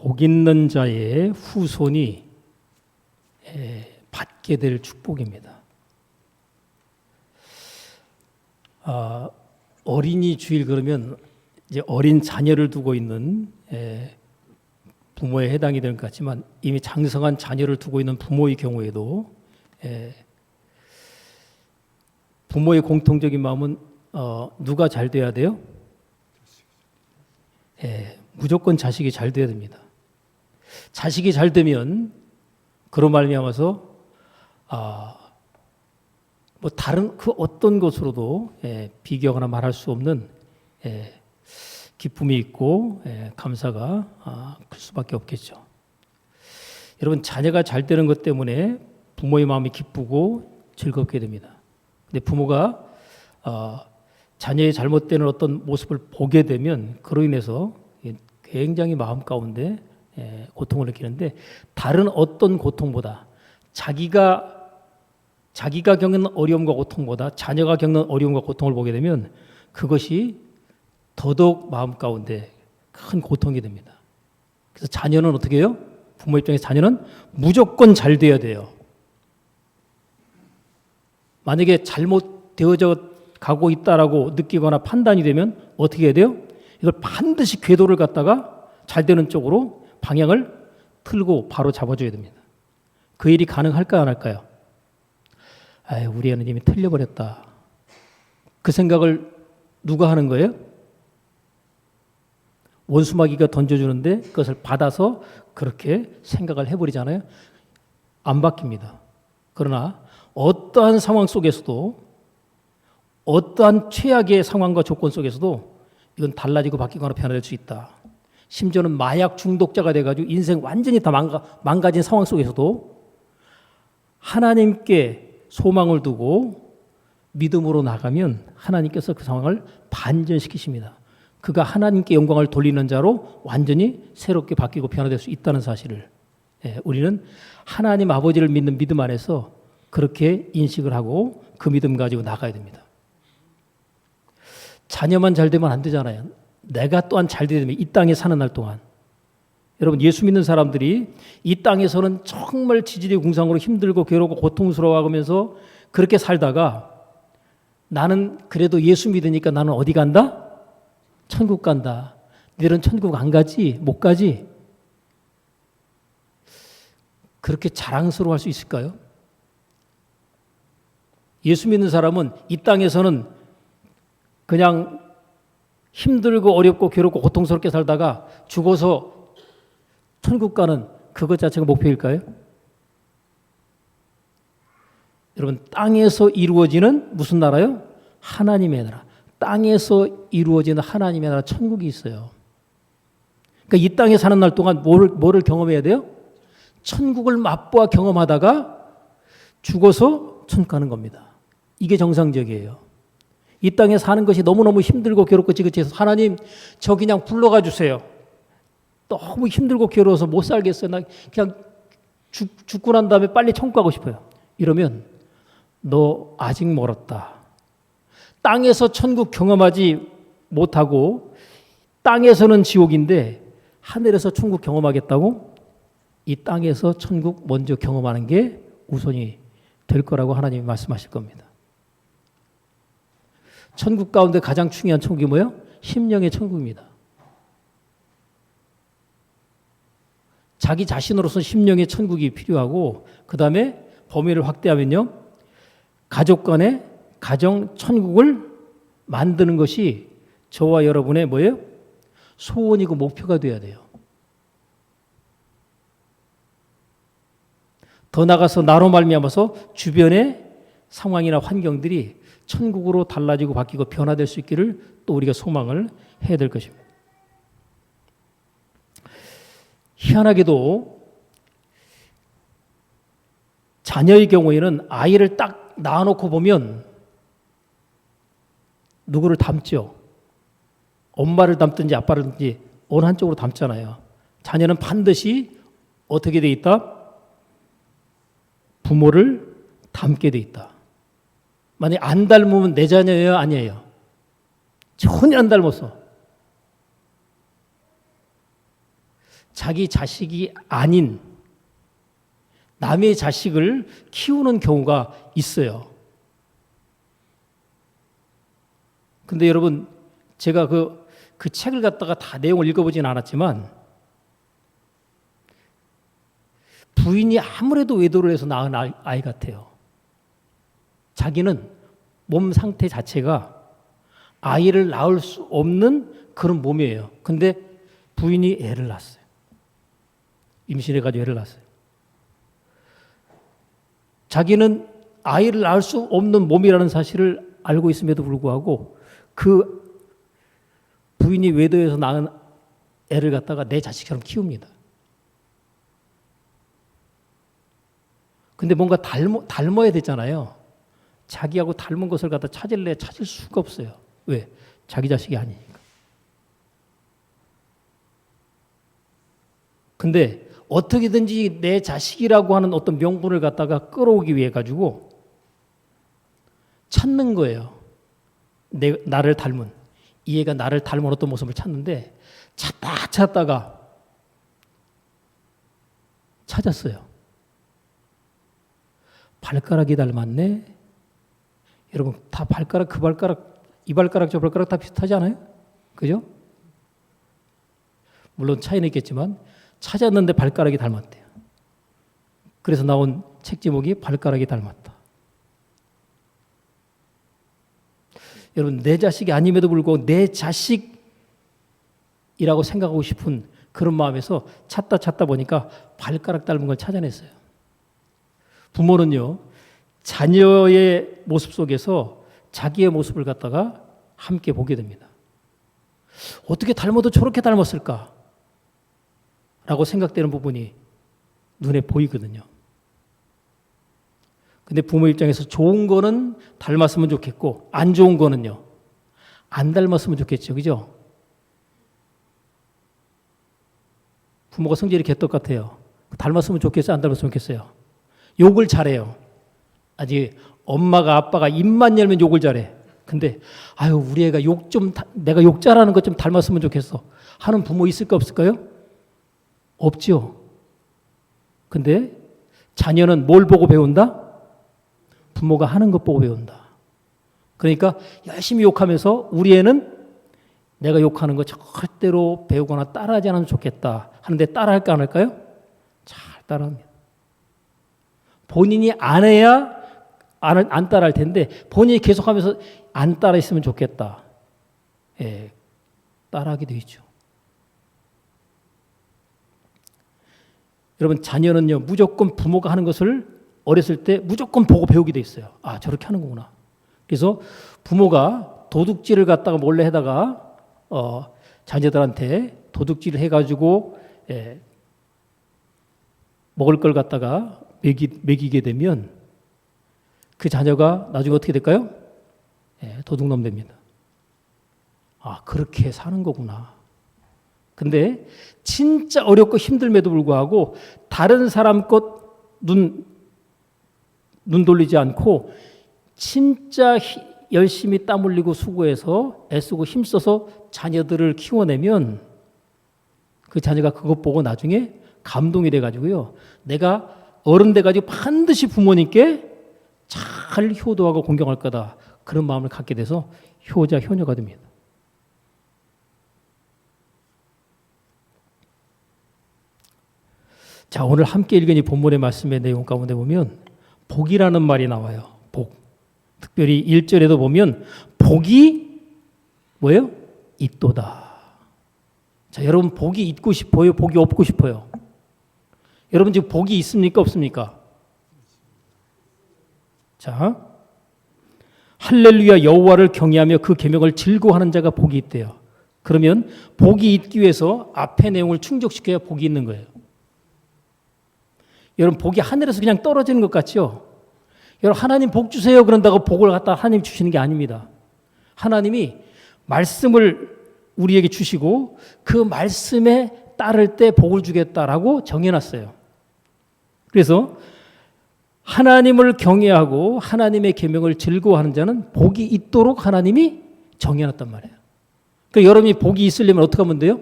복 있는 자의 후손이 받게 될 축복입니다. 어린이 주일 그러면 이제 어린 자녀를 두고 있는 부모에 해당이 되는 것 같지만 이미 장성한 자녀를 두고 있는 부모의 경우에도 부모의 공통적인 마음은 누가 잘 돼야 돼요? 무조건 자식이 잘 돼야 됩니다. 자식이 잘 되면 그로 말미암아서 뭐 다른 그 어떤 것으로도 비교하거나 말할 수 없는 기쁨이 있고 감사가 클 수밖에 없겠죠. 여러분 자녀가 잘 되는 것 때문에 부모의 마음이 기쁘고 즐겁게 됩니다. 근데 부모가 자녀의 잘못되는 어떤 모습을 보게 되면 그로 인해서 굉장히 마음 가운데 고통을 느끼는데 다른 어떤 고통보다 자기가 겪는 어려움과 고통보다 자녀가 겪는 어려움과 고통을 보게 되면 그것이 더더욱 마음 가운데 큰 고통이 됩니다. 그래서 자녀는 어떻게 해요? 부모 입장에서 자녀는 무조건 잘 돼야 돼요. 만약에 잘못되어져 가고 있다라고 느끼거나 판단이 되면 어떻게 해야 돼요? 이걸 반드시 궤도를 갖다가 잘 되는 쪽으로 방향을 틀고 바로 잡아줘야 됩니다. 그 일이 가능할까요? 안 할까요? 우리 애는 이미 틀려버렸다. 그 생각을 누가 하는 거예요? 원수마귀가 던져주는데 그것을 받아서 그렇게 생각을 해버리잖아요. 안 바뀝니다. 그러나 어떠한 상황 속에서도 어떠한 최악의 상황과 조건 속에서도 이건 달라지고 바뀌거나 변화될 수 있다. 심지어는 마약 중독자가 돼가지고 인생 완전히 다 망가진 상황 속에서도 하나님께 소망을 두고 믿음으로 나가면 하나님께서 그 상황을 반전시키십니다. 그가 하나님께 영광을 돌리는 자로 완전히 새롭게 바뀌고 변화될 수 있다는 사실을 우리는 하나님 아버지를 믿는 믿음 안에서 그렇게 인식을 하고 그 믿음 가지고 나가야 됩니다. 자녀만 잘 되면 안 되잖아요. 내가 또한 잘 되면 이 땅에 사는 날 동안 여러분 예수 믿는 사람들이 이 땅에서는 정말 지지리궁상으로 힘들고 괴롭고 고통스러워하면서 그렇게 살다가 나는 그래도 예수 믿으니까 나는 어디 간다? 천국 간다. 너희들은 천국 안 가지? 못 가지? 그렇게 자랑스러워할 수 있을까요? 예수 믿는 사람은 이 땅에서는 그냥 힘들고 어렵고 괴롭고 고통스럽게 살다가 죽어서 천국 가는 그것 자체가 목표일까요? 여러분 땅에서 이루어지는 무슨 나라요? 하나님의 나라. 땅에서 이루어지는 하나님의 나라 천국이 있어요. 그러니까 이 땅에 사는 날 동안 뭐를 경험해야 돼요? 천국을 맛보아 경험하다가 죽어서 천국 가는 겁니다. 이게 정상적이에요. 이 땅에 사는 것이 너무너무 힘들고 괴롭고 지긋지긋해서 하나님 저 그냥 불러가 주세요. 너무 힘들고 괴로워서 못 살겠어요. 나 그냥 죽고 난 다음에 빨리 천국 가고 싶어요. 이러면 너 아직 멀었다. 땅에서 천국 경험하지 못하고 땅에서는 지옥인데 하늘에서 천국 경험하겠다고? 이 땅에서 천국 먼저 경험하는 게 우선이 될 거라고 하나님이 말씀하실 겁니다. 천국 가운데 가장 중요한 천국이 뭐예요? 심령의 천국입니다. 자기 자신으로서 심령의 천국이 필요하고 그 다음에 범위를 확대하면요. 가족 간의 가정 천국을 만드는 것이 저와 여러분의 뭐예요? 소원이고 목표가 돼야 돼요. 더 나아가서 나로 말미암아서 주변의 상황이나 환경들이 천국으로 달라지고 바뀌고 변화될 수 있기를 또 우리가 소망을 해야 될 것입니다. 희한하게도 자녀의 경우에는 아이를 딱 낳아놓고 보면 누구를 닮죠? 엄마를 닮든지 아빠를 닮든지 어느 한쪽으로 닮잖아요. 자녀는 반드시 어떻게 돼 있다? 부모를 닮게 돼 있다. 만약 안 닮으면 내 자녀예요? 아니에요? 전혀 안 닮았어. 자기 자식이 아닌 남의 자식을 키우는 경우가 있어요. 근데 여러분, 제가 그 책을 갖다가 다 내용을 읽어보진 않았지만, 부인이 아무래도 외도를 해서 낳은 아이 같아요. 자기는 몸 상태 자체가 아이를 낳을 수 없는 그런 몸이에요. 근데 부인이 애를 낳았어요. 임신해가지고 애를 낳았어요. 자기는 아이를 낳을 수 없는 몸이라는 사실을 알고 있음에도 불구하고 그 부인이 외도해서 낳은 애를 갖다가 내 자식처럼 키웁니다. 근데 뭔가 닮아야 되잖아요. 자기하고 닮은 것을 갖다 찾을 수가 없어요. 왜? 자기 자식이 아니니까. 근데 어떻게든지 내 자식이라고 하는 어떤 명분을 갖다가 끌어오기 위해 가지고 찾는 거예요. 나를 닮은, 이 애가 나를 닮은 어떤 모습을 찾는데 찾다가 찾았어요. 발가락이 닮았네. 여러분 다 발가락, 그 발가락, 이 발가락, 저 발가락 다 비슷하지 않아요? 그죠? 물론 차이는 있겠지만 찾았는데 발가락이 닮았대요. 그래서 나온 책 제목이 발가락이 닮았다. 여러분, 내 자식이 아님에도 불구하고 내 자식이라고 생각하고 싶은 그런 마음에서 찾다 보니까 발가락 닮은 걸 찾아냈어요. 부모는요, 자녀의 모습 속에서 자기의 모습을 갖다가 함께 보게 됩니다. 어떻게 닮아도 저렇게 닮았을까? 라고 생각되는 부분이 눈에 보이거든요. 근데 부모 입장에서 좋은 거는 닮았으면 좋겠고 안 좋은 거는요, 안 닮았으면 좋겠죠. 그죠? 부모가 성질이 개떡 같아요. 닮았으면 좋겠어요? 안 닮았으면 좋겠어요? 욕을 잘해요. 아직 엄마가 아빠가 입만 열면 욕을 잘해. 근데 아유, 우리 애가 내가 욕 잘하는 것 좀 닮았으면 좋겠어 하는 부모 있을까 없을까요? 없죠. 근데 자녀는 뭘 보고 배운다? 부모가 하는 것 보고 배운다. 그러니까 열심히 욕하면서 우리 애는 내가 욕하는 거 절대로 배우거나 따라하지 않으면 좋겠다 하는데 따라할까 안 할까요? 잘 따라합니다. 본인이 안 해야 안 따라할 텐데 본인이 계속하면서 안 따라했으면 좋겠다. 예, 따라하게 돼 있죠. 여러분, 자녀는요, 무조건 부모가 하는 것을 어렸을 때 무조건 보고 배우게 돼 있어요. 아, 저렇게 하는 거구나. 그래서 부모가 도둑질을 갖다가 몰래 해다가 자녀들한테 도둑질을 해가지고 먹을 걸 갖다가 먹이게 되면 그 자녀가 나중에 어떻게 될까요? 도둑놈 됩니다. 아, 그렇게 사는 거구나. 근데 진짜 어렵고 힘들음에도 불구하고 다른 사람 것 눈 돌리지 않고 진짜 열심히 땀 흘리고 수고해서 애쓰고 힘써서 자녀들을 키워내면 그 자녀가 그것 보고 나중에 감동이 돼가지고요, 내가 어른 돼가지고 반드시 부모님께 잘 효도하고 공경할 거다, 그런 마음을 갖게 돼서 효자 효녀가 됩니다. 자, 오늘 함께 읽은 이 본문의 말씀의 내용 가운데 보면 복이라는 말이 나와요. 복. 특별히 1절에도 보면 복이 뭐예요? 있도다. 자, 여러분 복이 있고 싶어요? 복이 없고 싶어요? 여러분 지금 복이 있습니까? 없습니까? 자, 할렐루야 여호와를 경외하며 그 계명을 즐거워하는 자가 복이 있대요. 그러면 복이 있기 위해서 앞의 내용을 충족시켜야 복이 있는 거예요. 여러분 복이 하늘에서 그냥 떨어지는 것 같죠? 여러분 하나님 복 주세요 그런다고 복을 갖다 하나님 주시는 게 아닙니다. 하나님이 말씀을 우리에게 주시고 그 말씀에 따를 때 복을 주겠다라고 정해놨어요. 그래서 하나님을 경외하고 하나님의 계명을 즐거워하는 자는 복이 있도록 하나님이 정해놨단 말이에요. 그러니까 여러분이 복이 있으려면 어떻게 하면 돼요?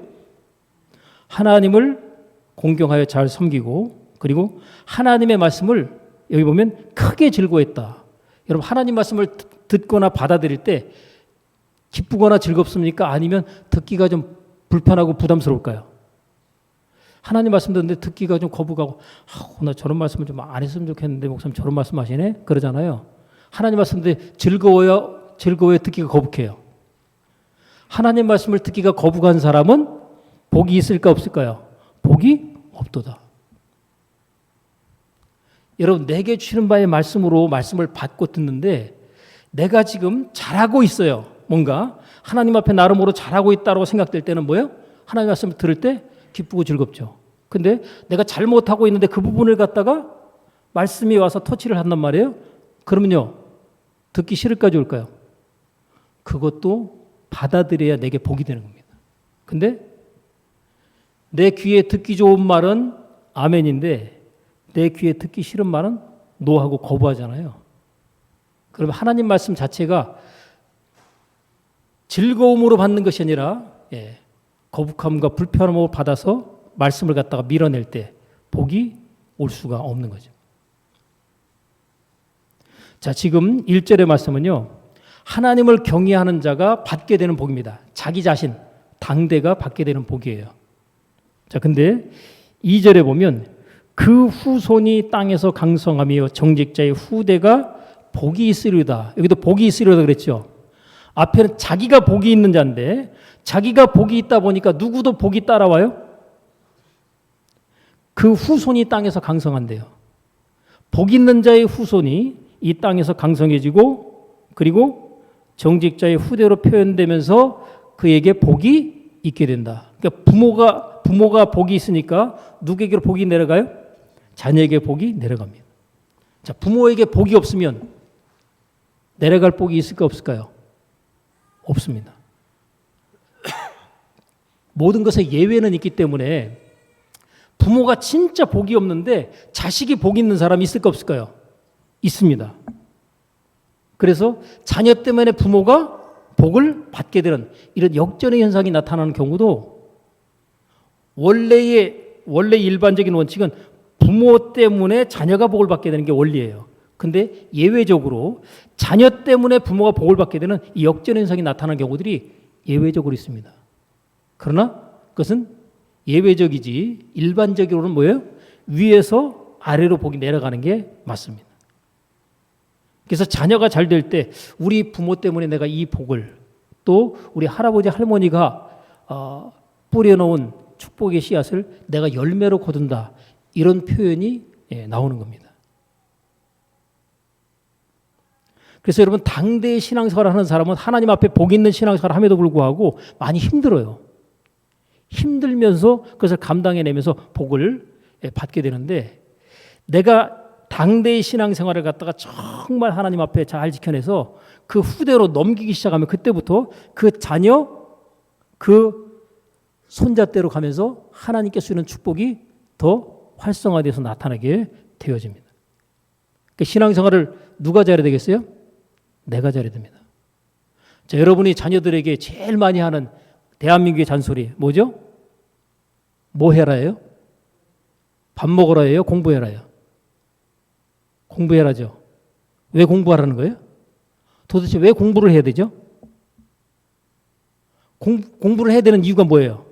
하나님을 공경하여 잘 섬기고 그리고 하나님의 말씀을 여기 보면 크게 즐거워했다. 여러분 하나님 말씀을 듣거나 받아들일 때 기쁘거나 즐겁습니까? 아니면 듣기가 좀 불편하고 부담스러울까요? 하나님 말씀 듣는데 듣기가 좀 거부가고 나 저런 말씀을 좀 안 했으면 좋겠는데 목사님 저런 말씀 하시네? 그러잖아요. 하나님 말씀 듣는데 즐거워요 듣기가 거북해요. 하나님 말씀을 듣기가 거북한 사람은 복이 있을까 없을까요? 복이 없도다. 여러분 내게 주시는 바의 말씀으로 말씀을 받고 듣는데 내가 지금 잘하고 있어요. 뭔가 하나님 앞에 나름으로 잘하고 있다고 생각될 때는 뭐예요? 하나님 말씀을 들을 때 기쁘고 즐겁죠. 근데 내가 잘못하고 있는데 그 부분을 갖다가 말씀이 와서 터치를 한단 말이에요. 그러면요. 듣기 싫을까 좋을까요? 그것도 받아들여야 내게 복이 되는 겁니다. 근데 내 귀에 듣기 좋은 말은 아멘인데 내 귀에 듣기 싫은 말은 노하고 거부하잖아요. 그러면 하나님 말씀 자체가 즐거움으로 받는 것이 아니라 거북함과 불편함으로 받아서 말씀을 갖다가 밀어낼 때 복이 올 수가 없는 거죠. 자, 지금 1절의 말씀은요. 하나님을 경외하는 자가 받게 되는 복입니다. 자기 자신, 당대가 받게 되는 복이에요. 자, 근데 2절에 보면 그 후손이 땅에서 강성하며 정직자의 후대가 복이 있으리로다. 여기도 복이 있으리로다 그랬죠. 앞에는 자기가 복이 있는 자인데 자기가 복이 있다 보니까 누구도 복이 따라와요? 그 후손이 땅에서 강성한대요. 복 있는 자의 후손이 이 땅에서 강성해지고 그리고 정직자의 후대로 표현되면서 그에게 복이 있게 된다. 그러니까 부모가 복이 있으니까 누구에게 복이 내려가요? 자녀에게 복이 내려갑니다. 자, 부모에게 복이 없으면 내려갈 복이 있을까 없을까요? 없습니다. 모든 것에 예외는 있기 때문에 부모가 진짜 복이 없는데 자식이 복 있는 사람이 있을까 없을까요? 있습니다. 그래서 자녀 때문에 부모가 복을 받게 되는 이런 역전의 현상이 나타나는 경우도 원래 일반적인 원칙은 부모 때문에 자녀가 복을 받게 되는 게 원리예요. 근데 예외적으로 자녀 때문에 부모가 복을 받게 되는 이 역전 현상이 나타나는 경우들이 예외적으로 있습니다. 그러나 그것은 예외적이지 일반적으로는 뭐예요? 위에서 아래로 복이 내려가는 게 맞습니다. 그래서 자녀가 잘 될 때 우리 부모 때문에 내가 이 복을 또 우리 할아버지 할머니가 뿌려놓은 축복의 씨앗을 내가 열매로 거둔다. 이런 표현이 나오는 겁니다. 그래서 여러분 당대의 신앙생활을 하는 사람은 하나님 앞에 복 있는 신앙생활을 함에도 불구하고 많이 힘들어요. 힘들면서 그것을 감당해내면서 복을 받게 되는데 내가 당대의 신앙생활을 갖다가 정말 하나님 앞에 잘 지켜내서 그 후대로 넘기기 시작하면 그때부터 그 자녀, 그 손자대로 가면서 하나님께 주는 축복이 더 활성화돼서 나타나게 되어집니다. 그러니까 신앙생활을 누가 잘해야 되겠어요? 내가 잘해야 됩니다. 자, 여러분이 자녀들에게 제일 많이 하는 대한민국의 잔소리 뭐죠? 뭐 해라예요? 밥 먹으라예요? 공부해라예요? 공부해라죠. 왜 공부하라는 거예요? 도대체 왜 공부를 해야 되죠? 공부를 해야 되는 이유가 뭐예요?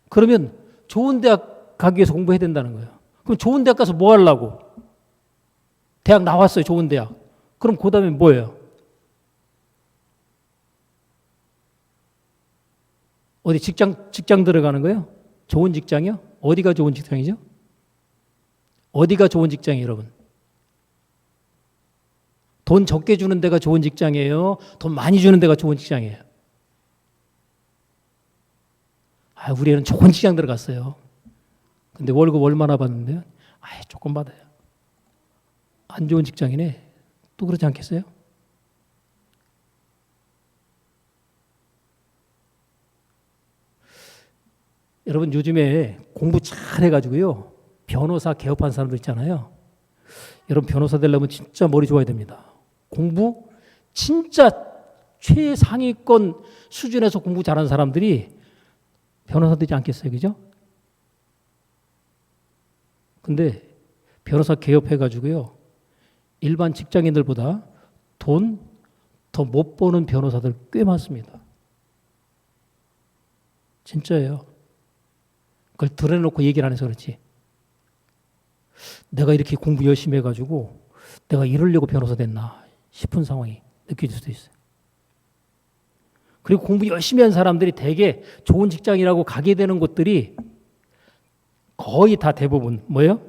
그러면 좋은 대학 가기 위해서 공부해야 된다는 거예요. 그럼 좋은 대학 가서 뭐 하려고? 대학 나왔어요. 좋은 대학. 그럼 그 다음에 뭐예요? 어디 직장 들어가는 거예요? 좋은 직장이요? 어디가 좋은 직장이죠? 어디가 좋은 직장이에요, 여러분? 돈 적게 주는 데가 좋은 직장이에요? 돈 많이 주는 데가 좋은 직장이에요? 우리 애는 좋은 직장 들어갔어요. 근데 월급 얼마나 받는데요? 조금 받아요. 안 좋은 직장이네. 또 그렇지 않겠어요? 여러분 요즘에 공부 잘 해가지고요. 변호사 개업한 사람들 있잖아요. 여러분 변호사 되려면 진짜 머리 좋아야 됩니다. 공부 진짜 최상위권 수준에서 공부 잘하는 사람들이 변호사 되지 않겠어요? 그죠? 근데 변호사 개업해가지고요. 일반 직장인들보다 돈 더 못 버는 변호사들 꽤 많습니다. 진짜예요. 그걸 드러내놓고 얘기를 안 해서 그렇지. 내가 이렇게 공부 열심히 해가지고 내가 이러려고 변호사 됐나 싶은 상황이 느껴질 수도 있어요. 그리고 공부 열심히 한 사람들이 되게 좋은 직장이라고 가게 되는 곳들이 거의 다 대부분 뭐예요?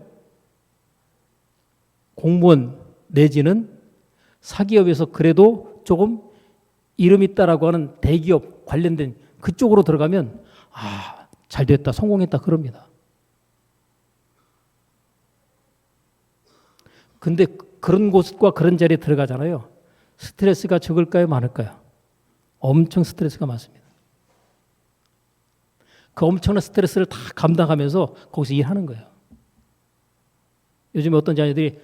공무원 내지는 사기업에서 그래도 조금 이름 있다라고 하는 대기업 관련된 그쪽으로 들어가면 잘 됐다, 성공했다 그럽니다. 근데 그런 곳과 그런 자리에 들어가잖아요. 스트레스가 적을까요, 많을까요? 엄청 스트레스가 많습니다. 그 엄청난 스트레스를 다 감당하면서 거기서 일하는 거예요. 요즘에 어떤 자녀들이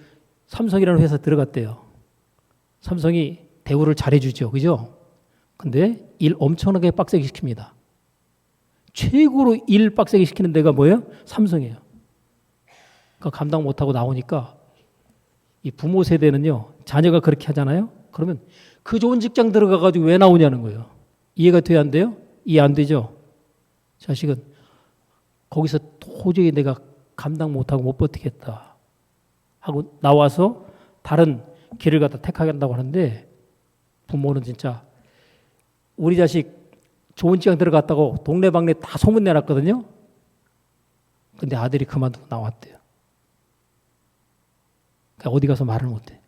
삼성이라는 회사 들어갔대요. 삼성이 대우를 잘해주죠. 그죠? 근데 일 엄청나게 빡세게 시킵니다. 최고로 일 빡세게 시키는 데가 뭐예요? 삼성이에요. 그러니까 감당 못하고 나오니까 이 부모 세대는요, 자녀가 그렇게 하잖아요? 그러면 그 좋은 직장 들어가가지고 왜 나오냐는 거예요. 이해가 돼야 안 돼요? 이해 안 되죠? 자식은 거기서 도저히 내가 감당 못하고 못 버티겠다 하고 나와서 다른 길을 갖다 택하겠다고 하는데 부모는 진짜 우리 자식 좋은 직장 들어갔다고 동네방네 다 소문내놨거든요. 근데 아들이 그만두고 나왔대요. 그러니까 어디 가서 말을 못해.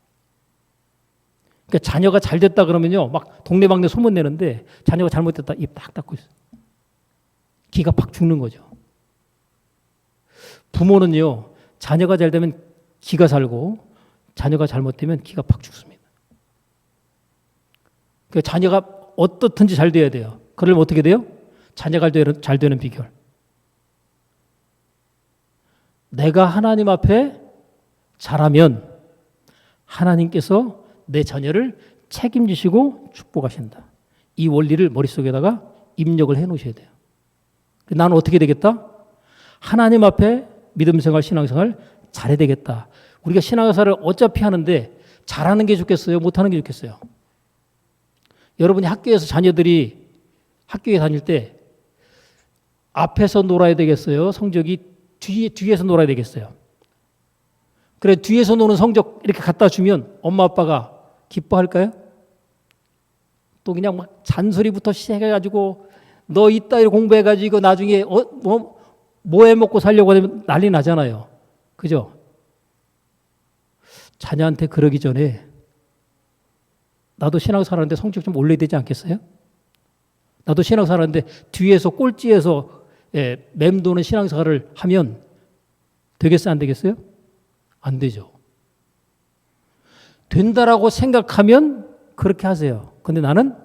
그러니까 자녀가 잘 됐다 그러면요, 막 동네방네 소문내는데 자녀가 잘못됐다 입 딱 닫고 있어. 기가 팍 죽는 거죠. 부모는요, 자녀가 잘 되면 기가 살고 자녀가 잘못되면 기가 팍 죽습니다. 그 자녀가 어떻든지 잘 돼야 돼요. 그러려면 어떻게 돼요? 자녀가 잘 되는 비결. 내가 하나님 앞에 잘하면 하나님께서 내 자녀를 책임지시고 축복하신다. 이 원리를 머릿속에다가 입력을 해 놓으셔야 돼요. 나는 어떻게 되겠다? 하나님 앞에 믿음생활, 신앙생활 잘해야 되겠다. 우리가 신앙생활을 어차피 하는데 잘하는 게 좋겠어요? 못하는 게 좋겠어요? 여러분이 학교에서 자녀들이 학교에 다닐 때 앞에서 놀아야 되겠어요? 성적이 뒤에서 놀아야 되겠어요? 그래, 뒤에서 노는 성적 이렇게 갖다 주면 엄마 아빠가 기뻐할까요? 또 그냥 막 잔소리부터 시작해가지고 너 이따위로 공부해가지고 나중에 뭐 해먹고 살려고 하면 난리 나잖아요. 그죠? 자녀한테 그러기 전에 나도 신앙생활 하는데 성적 좀 올려야 되지 않겠어요? 나도 신앙생활 하는데 뒤에서 꼴찌에서 맴도는 신앙생활을 하면 되겠어요? 안 되겠어요? 안 되죠. 된다라고 생각하면 그렇게 하세요. 근데 나는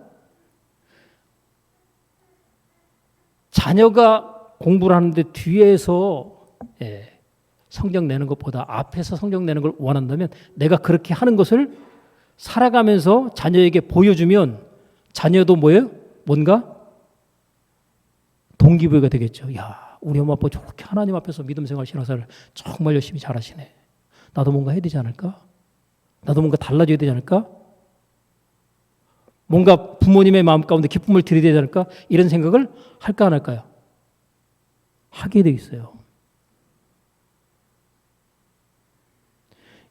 자녀가 공부를 하는데 뒤에서 성적 내는 것보다 앞에서 성적 내는 걸 원한다면 내가 그렇게 하는 것을 살아가면서 자녀에게 보여주면 자녀도 뭐예요? 뭔가 동기부여가 되겠죠. 야, 우리 엄마 아빠 저렇게 하나님 앞에서 믿음생활 신앙생활을 정말 열심히 잘하시네. 나도 뭔가 해야 되지 않을까? 나도 뭔가 달라져야 되지 않을까? 뭔가 부모님의 마음 가운데 기쁨을 드려야 되지 않을까? 이런 생각을 할까 안 할까요? 하게 돼 있어요.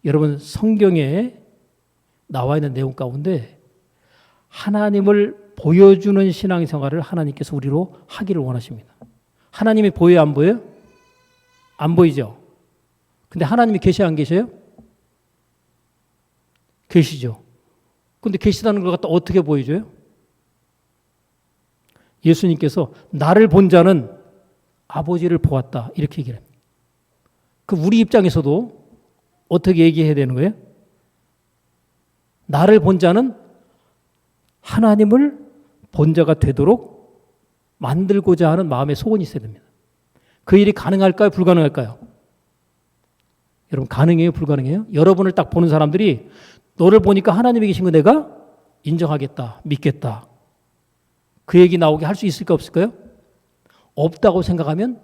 여러분, 성경에 나와 있는 내용 가운데 하나님을 보여주는 신앙생활을 하나님께서 우리로 하기를 원하십니다. 하나님이 보여요, 안 보여요? 안 보이죠? 근데 하나님이 계셔요, 안 계셔요? 계시죠. 근데 계시다는 걸 갖다 어떻게 보여줘요? 예수님께서 나를 본 자는 아버지를 보았다 이렇게 얘기를 합니다. 그 우리 입장에서도 어떻게 얘기해야 되는 거예요? 나를 본 자는 하나님을 본 자가 되도록 만들고자 하는 마음의 소원이 있어야 됩니다. 그 일이 가능할까요? 불가능할까요? 여러분, 가능해요? 불가능해요? 여러분을 딱 보는 사람들이 너를 보니까 하나님이 계신 거 내가 인정하겠다, 믿겠다. 그 얘기 나오게 할 수 있을까 없을까요? 없다고 생각하면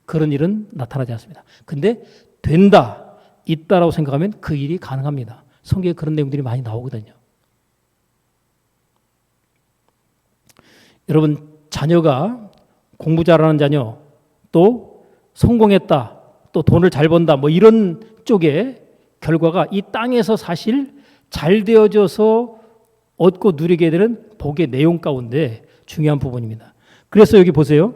그런 일은 나타나지 않습니다. 근데 된다, 있다라고 생각하면 그 일이 가능합니다. 성경에 그런 내용들이 많이 나오거든요. 여러분, 자녀가 공부 잘하는 자녀, 또 성공했다, 또 돈을 잘 번다, 뭐 이런 쪽의 결과가 이 땅에서 사실 잘 되어져서 얻고 누리게 되는 복의 내용 가운데 중요한 부분입니다. 그래서 여기 보세요.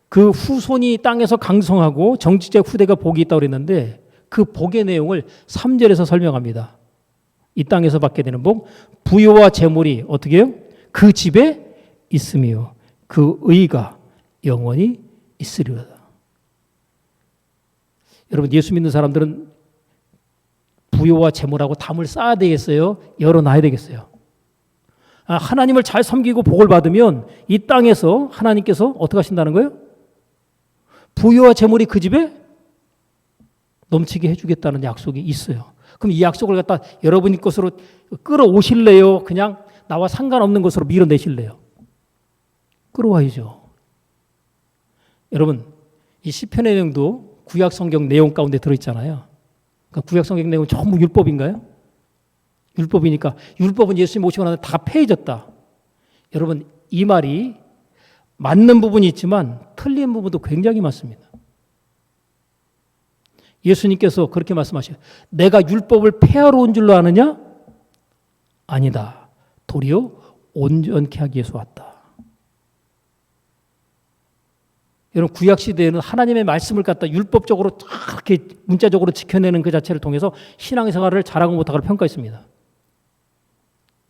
그 후손이 땅에서 강성하고 정치적 후대가 복이 있다고 그랬는데 그 복의 내용을 3절에서 설명합니다. 이 땅에서 받게 되는 복, 부요와 재물이 어떻게 해요? 그 집에 있으며 그 의가 영원히 있으리로다. 여러분, 예수 믿는 사람들은 부요와 재물하고 담을 쌓아야 되겠어요? 열어놔야 되겠어요? 하나님을 잘 섬기고 복을 받으면 이 땅에서 하나님께서 어떻게 하신다는 거예요? 부요와 재물이 그 집에 넘치게 해주겠다는 약속이 있어요. 그럼 이 약속을 갖다 여러분 것으로 끌어오실래요? 그냥 나와 상관없는 것으로 밀어내실래요? 끌어와야죠. 여러분, 이 시편의 내용도 구약 성경 내용 가운데 들어있잖아요. 그러니까 구약 성경 내용은 전부 율법인가요? 율법이니까 율법은 예수님 오시고 나서 다 폐해졌다. 여러분, 이 말이 맞는 부분이 있지만 틀린 부분도 굉장히 많습니다. 예수님께서 그렇게 말씀하셔요. 내가 율법을 폐하러 온 줄로 아느냐? 아니다. 도리어 온전케 하기 위해서 왔다. 여러분, 구약 시대에는 하나님의 말씀을 갖다 율법적으로 그렇게 문자적으로 지켜내는 그 자체를 통해서 신앙생활을 잘하고 못하고 평가했습니다.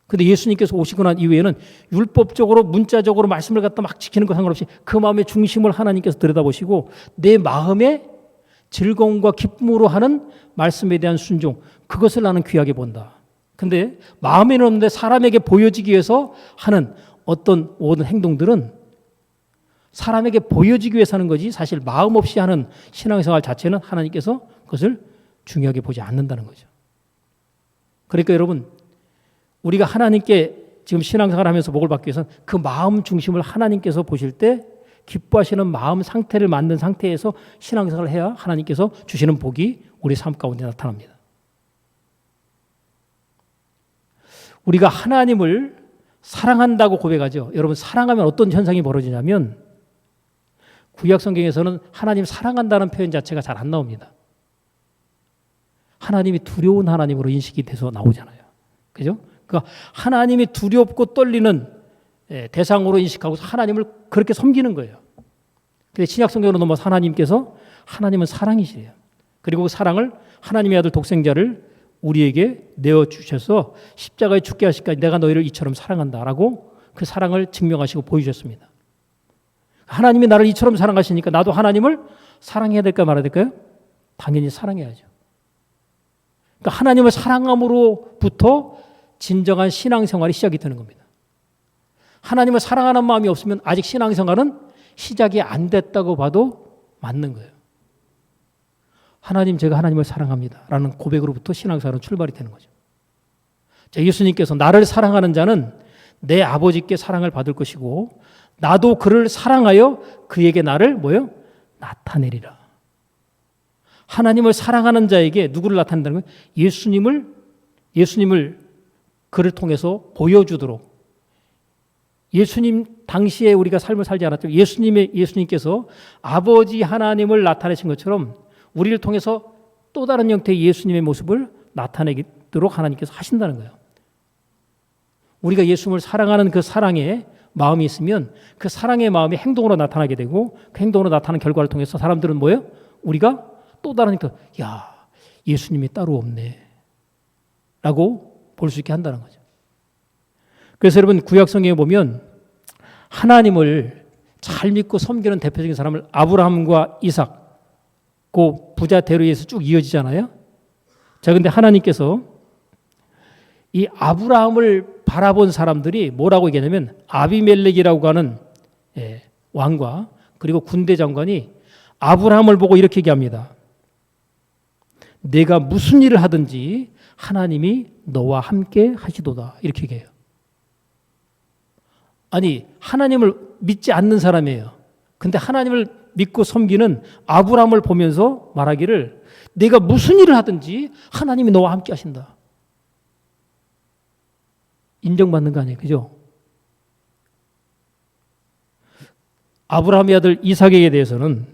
그런데 예수님께서 오시고 난 이후에는 율법적으로 문자적으로 말씀을 갖다 막 지키는 것 상관없이 그 마음의 중심을 하나님께서 들여다보시고 내 마음의 즐거움과 기쁨으로 하는 말씀에 대한 순종, 그것을 나는 귀하게 본다. 근데 마음에는 없는데 사람에게 보여지기 위해서 하는 어떤 모든 행동들은 사람에게 보여지기 위해서 하는 거지 사실 마음 없이 하는 신앙생활 자체는 하나님께서 그것을 중요하게 보지 않는다는 거죠. 그러니까 여러분, 우리가 하나님께 지금 신앙생활 하면서 복을 받기 위해서는 그 마음 중심을 하나님께서 보실 때 기뻐하시는 마음 상태를 만든 상태에서 신앙생활을 해야 하나님께서 주시는 복이 우리 삶 가운데 나타납니다. 우리가 하나님을 사랑한다고 고백하죠. 여러분, 사랑하면 어떤 현상이 벌어지냐면 구약 성경에서는 하나님 사랑한다는 표현 자체가 잘 안 나옵니다. 하나님이 두려운 하나님으로 인식이 돼서 나오잖아요. 그죠? 그러니까 하나님이 두렵고 떨리는 대상으로 인식하고 하나님을 그렇게 섬기는 거예요. 근데 신약 성경으로 넘어서 하나님은 사랑이시래요. 그리고 그 사랑을 하나님의 아들 독생자를 우리에게 내어주셔서 십자가에 죽게 하실까지 내가 너희를 이처럼 사랑한다라고 그 사랑을 증명하시고 보여주셨습니다. 하나님이 나를 이처럼 사랑하시니까 나도 하나님을 사랑해야 될까 말아야 될까요? 당연히 사랑해야죠. 그러니까 하나님을 사랑함으로부터 진정한 신앙생활이 시작이 되는 겁니다. 하나님을 사랑하는 마음이 없으면 아직 신앙생활은 시작이 안 됐다고 봐도 맞는 거예요. 하나님, 제가 하나님을 사랑합니다 라는 고백으로부터 신앙생활은 출발이 되는 거죠. 예수님께서 나를 사랑하는 자는 내 아버지께 사랑을 받을 것이고 나도 그를 사랑하여 그에게 나를 나타내리라. 하나님을 사랑하는 자에게 누구를 나타낸다는 거예요? 예수님을 그를 통해서 보여주도록. 예수님 당시에 우리가 삶을 살지 않았죠. 예수님께서 아버지 하나님을 나타내신 것처럼 우리를 통해서 또 다른 형태의 예수님의 모습을 나타내도록 하나님께서 하신다는 거예요. 우리가 예수님을 사랑하는 그 사랑에 마음이 있으면 그 사랑의 마음이 행동으로 나타나게 되고 그 행동으로 나타나는 결과를 통해서 사람들은 뭐예요? 우리가 또 다른 예수님이 따로 없네 라고 볼 수 있게 한다는 거죠. 그래서 여러분, 구약 성경에 보면 하나님을 잘 믿고 섬기는 대표적인 사람을 아브라함과 이삭, 그 부자 대로에서 쭉 이어지잖아요. 자, 근데 하나님께서 이 아브라함을 바라본 사람들이 뭐라고 얘기하냐면 아비멜렉이라고 하는 왕과 그리고 군대 장관이 아브라함을 보고 이렇게 얘기합니다. 내가 무슨 일을 하든지 하나님이 너와 함께 하시도다. 이렇게 얘기해요. 아니, 하나님을 믿지 않는 사람이에요. 근데 하나님을 믿고 섬기는 아브라함을 보면서 말하기를 내가 무슨 일을 하든지 하나님이 너와 함께 하신다. 인정받는 거 아니에요. 그죠? 아브라함의 아들 이삭에게 대해서는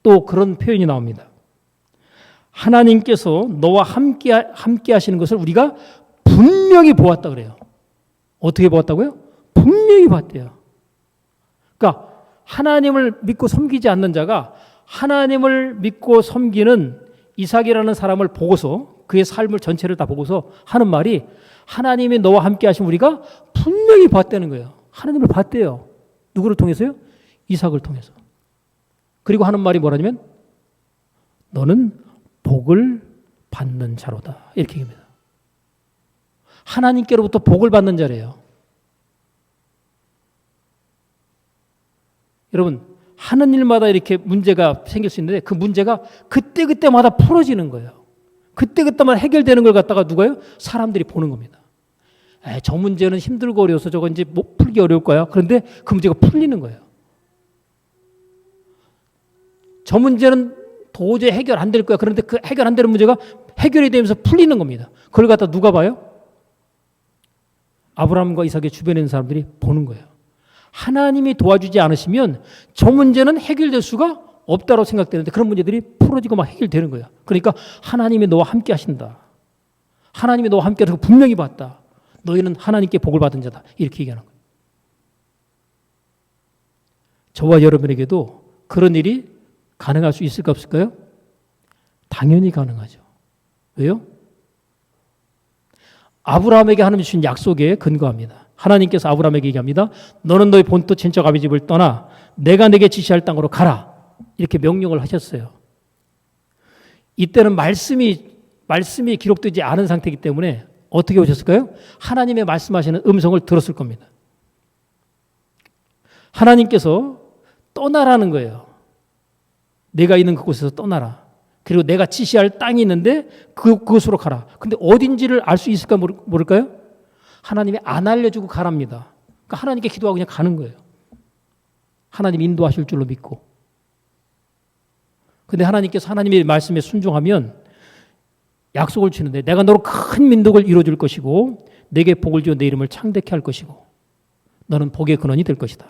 또 그런 표현이 나옵니다. 하나님께서 너와 함께 하시는 것을 우리가 분명히 보았다 그래요. 어떻게 보았다고요? 분명히 봤대요. 그러니까 하나님을 믿고 섬기지 않는 자가 하나님을 믿고 섬기는 이삭이라는 사람을 보고서 그의 삶을 전체를 다 보고서 하는 말이 하나님이 너와 함께 하신 우리가 분명히 봤다는 거예요. 하나님을 봤대요. 누구를 통해서요? 이삭을 통해서. 그리고 하는 말이 뭐라냐면 너는 복을 받는 자로다. 이렇게 얘기합니다. 하나님께로부터 복을 받는 자래요. 여러분, 하는 일마다 이렇게 문제가 생길 수 있는데 그 문제가 그때그때마다 풀어지는 거예요. 그때그때마다 해결되는 걸 갖다가 누가요? 사람들이 보는 겁니다. 저 문제는 힘들고 어려워서 저거 이제 풀기 어려울 거야. 그런데 그 문제가 풀리는 거예요. 저 문제는 도저히 해결 안 될 거야. 그런데 그 해결 안 되는 문제가 해결이 되면서 풀리는 겁니다. 그걸 갖다 누가 봐요? 아브라함과 이삭의 주변에 있는 사람들이 보는 거예요. 하나님이 도와주지 않으시면 저 문제는 해결될 수가 없다고 생각되는데 그런 문제들이 풀어지고 막 해결되는 거예요. 그러니까 하나님이 너와 함께 하신다. 하나님이 너와 함께 하셔서 분명히 봤다. 너희는 하나님께 복을 받은 자다. 이렇게 얘기하는 거예요. 저와 여러분에게도 그런 일이 가능할 수 있을까 없을까요? 당연히 가능하죠. 왜요? 아브라함에게 하나님이 주신 약속에 근거합니다. 하나님께서 아브라함에게 얘기합니다. 너는 너의 본토 친척 아비 집을 떠나 내가 내게 지시할 땅으로 가라. 이렇게 명령을 하셨어요. 이때는 말씀이 기록되지 않은 상태이기 때문에 어떻게 오셨을까요? 하나님의 말씀하시는 음성을 들었을 겁니다. 하나님께서 떠나라는 거예요. 내가 있는 그곳에서 떠나라. 그리고 내가 지시할 땅이 있는데 그곳으로 가라. 근데 어딘지를 알 수 있을까 모를까요? 하나님이 안 알려주고 가랍니다. 그러니까 하나님께 기도하고 그냥 가는 거예요. 하나님 인도하실 줄로 믿고. 근데 하나님께서 하나님의 말씀에 순종하면 약속을 주는데 내가 너로 큰 민족을 이루어줄 것이고 내게 복을 주어 내 이름을 창대케 할 것이고 너는 복의 근원이 될 것이다.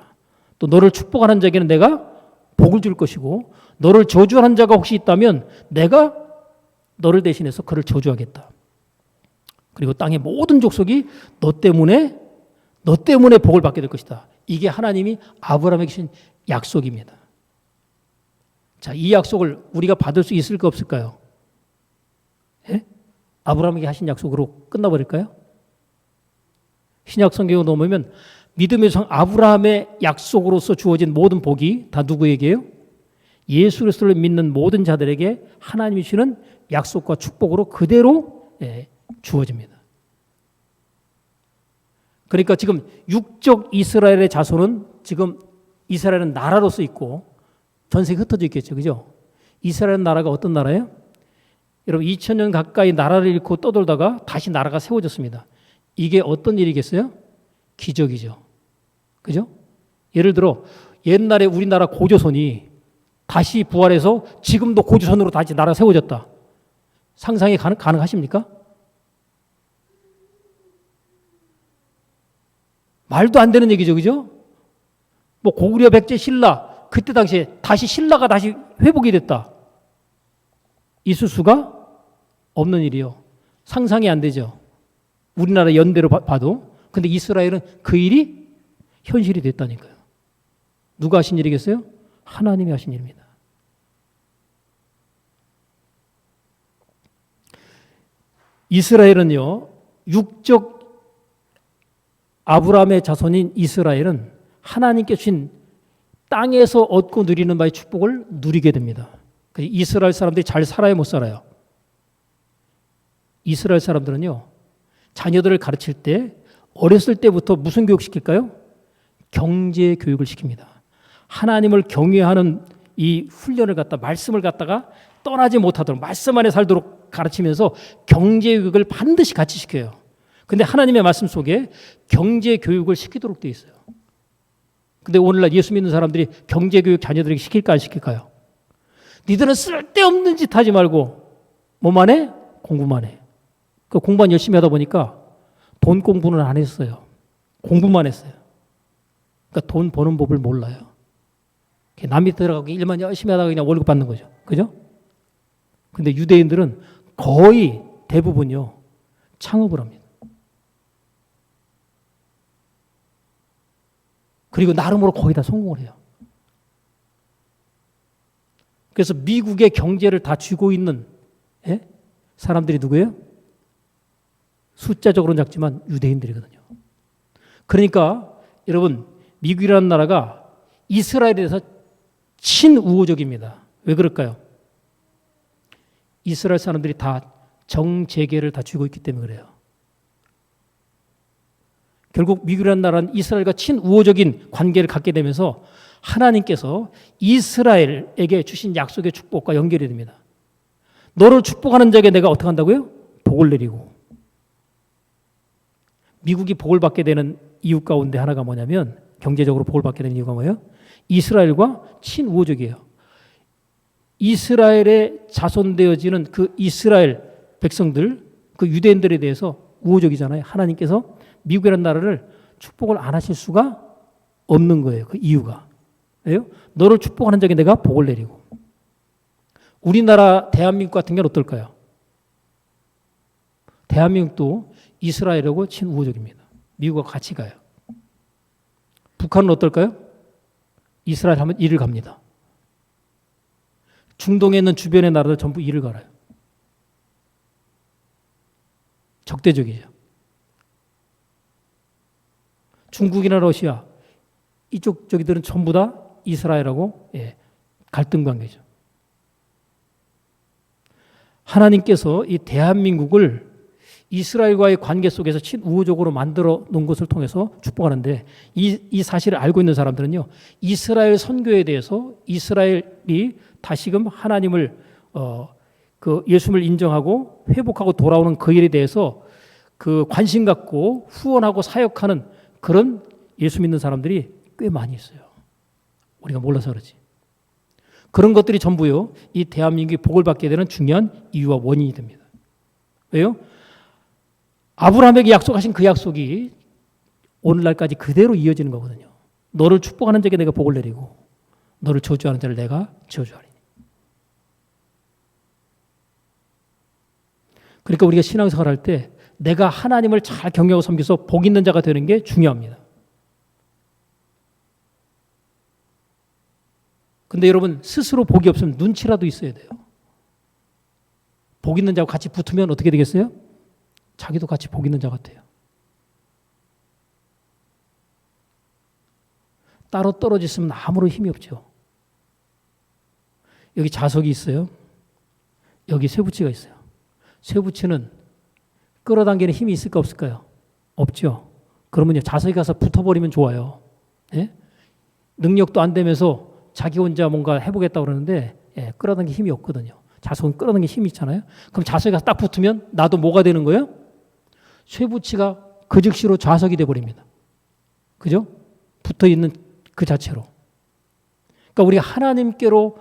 또 너를 축복하는 자에게는 내가 복을 줄 것이고 너를 저주하는 자가 혹시 있다면 내가 너를 대신해서 그를 저주하겠다. 그리고 땅의 모든 족속이 너 때문에 복을 받게 될 것이다. 이게 하나님이 아브라함에게 주신 약속입니다. 자, 이 약속을 우리가 받을 수 있을까 없을까요? 예? 아브라함에게 하신 약속으로 끝나버릴까요? 신약 성경을 넘으면 믿음의 성 아브라함의 약속으로서 주어진 모든 복이 다 누구에게요? 예수 그리스도를 믿는 모든 자들에게 하나님이 주시는 약속과 축복으로 그대로 주어집니다. 그러니까 지금 육적 이스라엘의 자손은 지금 이스라엘은 나라로서 있고 전 세계에 흩어져 있겠죠. 그죠? 이스라엘 나라가 어떤 나라예요? 여러분 2000년 가까이 나라를 잃고 떠돌다가 다시 나라가 세워졌습니다. 이게 어떤 일이겠어요? 기적이죠. 그죠? 예를 들어 옛날에 우리나라 고조선이 다시 부활해서 지금도 고조선으로 다시 나라가 세워졌다. 상상이 가능하십니까? 말도 안 되는 얘기죠. 그죠? 뭐 고구려 백제 신라 그때 당시에 다시 신라가 다시 회복이 됐다. 있을 수가 없는 일이요. 상상이 안 되죠. 우리나라 연대로 봐도. 근데 이스라엘은 그 일이 현실이 됐다니까요. 누가 하신 일이겠어요? 하나님이 하신 일입니다. 이스라엘은요, 육적 아브라함의 자손인 이스라엘은 하나님께 주신 땅에서 얻고 누리는 바의 축복을 누리게 됩니다. 이스라엘 사람들이 잘 살아요, 못 살아요? 이스라엘 사람들은요, 자녀들을 가르칠 때 어렸을 때부터 무슨 교육 시킬까요? 경제 교육을 시킵니다. 하나님을 경외하는 이 훈련을 갖다 말씀을 갖다가 떠나지 못하도록 말씀 안에 살도록 가르치면서 경제 교육을 반드시 같이 시켜요. 근데 하나님의 말씀 속에 경제 교육을 시키도록 되어 있어요. 근데 오늘날 예수 믿는 사람들이 경제교육 자녀들에게 시킬까 안 시킬까요? 니들은 쓸데없는 짓 하지 말고 뭐만 해? 공부만 해. 그 공부만 열심히 하다 보니까 돈 공부는 안 했어요. 공부만 했어요. 그러니까 돈 버는 법을 몰라요. 남 밑에 들어가고 일만 열심히 하다가 그냥 월급 받는 거죠. 그죠? 근데 유대인들은 거의 대부분요, 창업을 합니다. 그리고 나름으로 거의 다 성공을 해요. 그래서 미국의 경제를 다 쥐고 있는 사람들이 누구예요? 숫자적으로는 작지만 유대인들이거든요. 그러니까 여러분, 미국이라는 나라가 이스라엘에 대해서 친우호적입니다. 왜 그럴까요? 이스라엘 사람들이 다 정재계를 다 쥐고 있기 때문에 그래요. 결국 미국이라는 나라는 이스라엘과 친우호적인 관계를 갖게 되면서 하나님께서 이스라엘에게 주신 약속의 축복과 연결이 됩니다. 너를 축복하는 자에게 내가 어떻게 한다고요? 복을 내리고. 미국이 복을 받게 되는 이유 가운데 하나가 뭐냐면, 경제적으로 복을 받게 되는 이유가 뭐예요? 이스라엘과 친우호적이에요. 이스라엘에 자손되어지는 그 이스라엘 백성들, 그 유대인들에 대해서 우호적이잖아요. 하나님께서 미국이라는 나라를 축복을 안 하실 수가 없는 거예요. 그 이유가. 왜요? 너를 축복하는 자에게 내가 복을 내리고. 우리나라 대한민국 같은 경우는 어떨까요? 대한민국도 이스라엘하고 친우호적입니다. 미국과 같이 가요. 북한은 어떨까요? 이스라엘 하면 이를 갑니다. 중동에 있는 주변의 나라들 전부 이를 갈아요. 적대적이죠. 중국이나 러시아 이쪽 저기들은 전부 다 이스라엘하고 갈등 관계죠. 하나님께서 이 대한민국을 이스라엘과의 관계 속에서 친우호적으로 만들어 놓은 것을 통해서 축복하는데, 이 사실을 알고 있는 사람들은요, 이스라엘 선교에 대해서 이스라엘이 다시금 하나님을 그 예수님을 인정하고 회복하고 돌아오는 그 일에 대해서 그 관심 갖고 후원하고 사역하는 그런 예수 믿는 사람들이 꽤 많이 있어요. 우리가 몰라서 그렇지. 그런 것들이 전부요, 이 대한민국이 복을 받게 되는 중요한 이유와 원인이 됩니다. 왜요? 아브라함에게 약속하신 그 약속이 오늘날까지 그대로 이어지는 거거든요. 너를 축복하는 자에게 내가 복을 내리고 너를 저주하는 자를 내가 저주하리니. 그러니까 우리가 신앙생활 할 때 내가 하나님을 잘 경외하고 섬겨서 복 있는 자가 되는 게 중요합니다. 근데 여러분, 스스로 복이 없으면 눈치라도 있어야 돼요. 복 있는 자와 같이 붙으면 어떻게 되겠어요? 자기도 같이 복 있는 자 같아요. 따로 떨어져 있으면 아무런 힘이 없죠. 여기 자석이 있어요. 여기 쇠붙이가 있어요. 쇠붙이는 끌어당기는 힘이 있을까 없을까요? 없죠. 그러면요, 자석이 가서 붙어버리면 좋아요. 예? 능력도 안 되면서 자기 혼자 뭔가 해보겠다고 그러는데 끌어당기는 힘이 없거든요. 자석은 끌어당기는 힘이 있잖아요. 그럼 자석이 가서 딱 붙으면 나도 뭐가 되는 거예요? 쇠붙이가 그 즉시로 좌석이 돼버립니다. 그죠? 붙어있는 그 자체로. 그러니까 우리가 하나님께로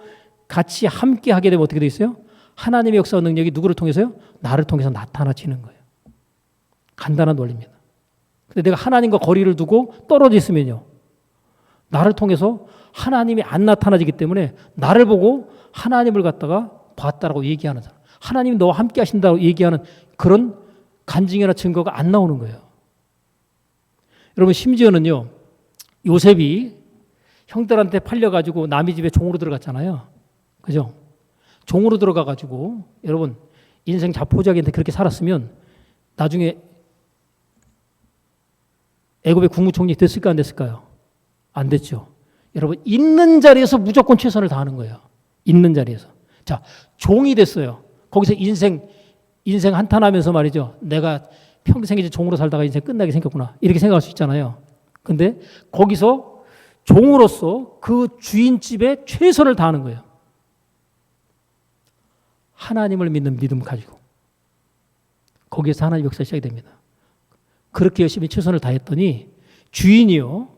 같이 함께 하게 되면 어떻게 돼 있어요? 하나님의 역사와 능력이 누구를 통해서요? 나를 통해서 나타나지는 거예요. 간단한 원리입니다. 근데 내가 하나님과 거리를 두고 떨어져 있으면요, 나를 통해서 하나님이 안 나타나지기 때문에 나를 보고 하나님을 갖다가 봤다라고 얘기하는 사람, 하나님이 너와 함께 하신다고 얘기하는 그런 간증이나 증거가 안 나오는 거예요. 여러분, 심지어는요, 요셉이 형들한테 팔려가지고 남의 집에 종으로 들어갔잖아요. 그죠? 종으로 들어가가지고 여러분, 인생 자포자기한테 그렇게 살았으면 나중에 애굽의 국무총리 됐을까 안 됐을까요? 안 됐죠. 여러분, 있는 자리에서 무조건 최선을 다하는 거예요. 있는 자리에서. 자, 종이 됐어요. 거기서 인생 한탄하면서 말이죠. 내가 평생 이제 종으로 살다가 인생 끝나게 생겼구나. 이렇게 생각할 수 있잖아요. 근데 거기서 종으로서 그 주인집에 최선을 다하는 거예요. 하나님을 믿는 믿음 가지고. 거기에서 하나님 역사 시작이 됩니다. 그렇게 열심히 최선을 다했더니 주인이요,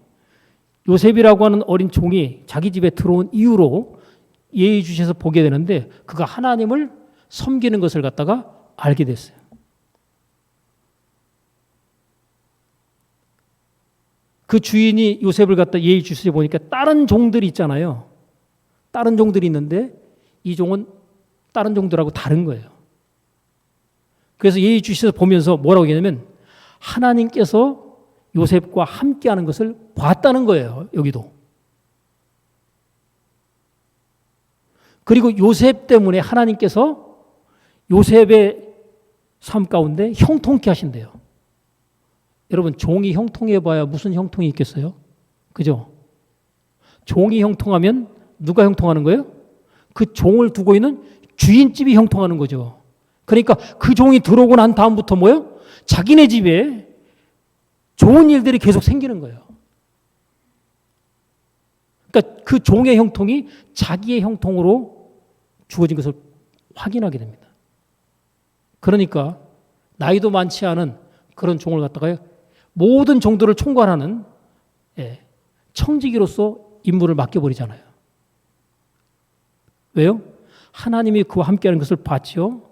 요셉이라고 하는 어린 종이 자기 집에 들어온 이유로 예의주시에서 보게 되는데 그가 하나님을 섬기는 것을 갖다가 알게 됐어요. 그 주인이 요셉을 갖다 예의주시에 보니까 다른 종들이 있잖아요. 다른 종들이 있는데 이 종은 다른 종들하고 다른 거예요. 그래서 예의주시에서 보면서 뭐라고 얘기하냐면 하나님께서 요셉과 함께하는 것을 봤다는 거예요. 여기도. 그리고 요셉 때문에 하나님께서 요셉의 삶 가운데 형통케 하신대요. 여러분 종이 형통해봐야 무슨 형통이 있겠어요? 그죠? 종이 형통하면 누가 형통하는 거예요? 그 종을 두고 있는 주인집이 형통하는 거죠. 그러니까 그 종이 들어오고 난 다음부터 뭐예요? 자기네 집에 좋은 일들이 계속 생기는 거예요. 그러니까 그 종의 형통이 자기의 형통으로 주어진 것을 확인하게 됩니다. 그러니까 나이도 많지 않은 그런 종을 갖다가 모든 종들을 총괄하는 청지기로서 임무를 맡겨버리잖아요. 왜요? 하나님이 그와 함께하는 것을 봤죠.